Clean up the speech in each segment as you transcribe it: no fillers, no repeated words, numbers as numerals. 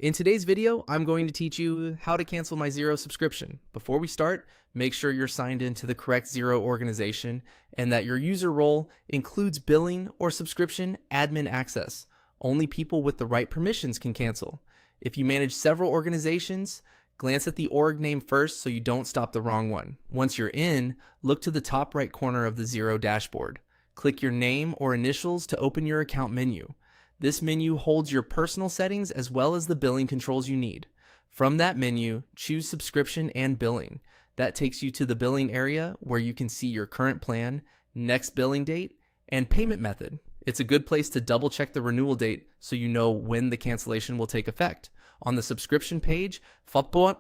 In today's video, I'm going to teach you how to cancel my Xero subscription. Before we start, make sure you're signed into the correct Xero organization and that your user role includes billing or subscription admin access. Only people with the right permissions can cancel. If you manage several organizations, glance at the org name first so you don't stop the wrong one. Once you're in, look to the top right corner of the Xero dashboard. Click your name or initials to open your account menu. This menu holds your personal settings as well as the billing controls you need. From that menu, choose subscription and billing. That takes you to the billing area where you can see your current plan, next billing date, and payment method. It's a good place to double check the renewal date so you know when the cancellation will take effect. On the subscription page, find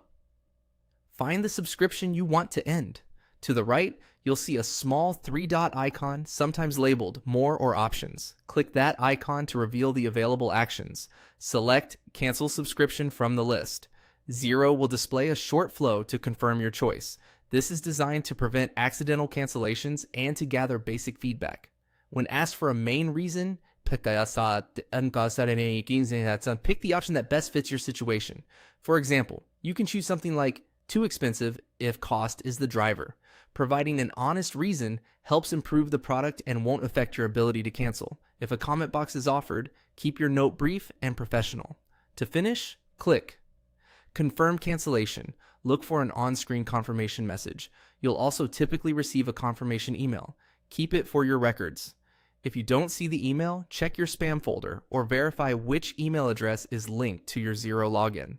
the subscription you want to end. To the right, you'll see a small three-dot icon, sometimes labeled More or Options. Click that icon to reveal the available actions. Select Cancel Subscription from the list. Xero will display a short flow to confirm your choice. This is designed to prevent accidental cancellations and to gather basic feedback. When asked for a main reason, pick the option that best fits your situation. For example, you can choose something like too expensive if cost is the driver. Providing an honest reason helps improve the product and won't affect your ability to cancel. If a comment box is offered, keep your note brief and professional. To finish, click Confirm Cancellation. Look for an on-screen confirmation message. You'll also typically receive a confirmation email. Keep it for your records. If you don't see the email, check your spam folder or verify which email address is linked to your Xero login.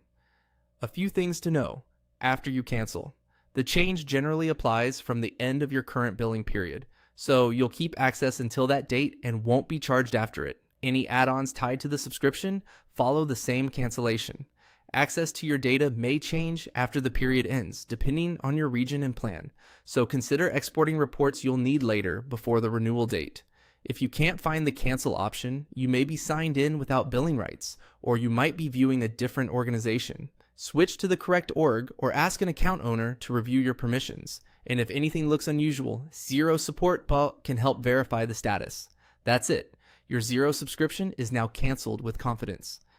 A few things to know after you cancel. The change generally applies from the end of your current billing period, so you'll keep access until that date and won't be charged after it. Any add-ons tied to the subscription follow the same cancellation. Access to your data may change after the period ends, depending on your region and plan, so consider exporting reports you'll need later before the renewal date. If you can't find the cancel option, you may be signed in without billing rights, or you might be viewing a different organization. Switch to the correct org or ask an account owner to review your permissions. And if anything looks unusual, Xero support can help verify the status. That's it. Your Xero subscription is now canceled with confidence.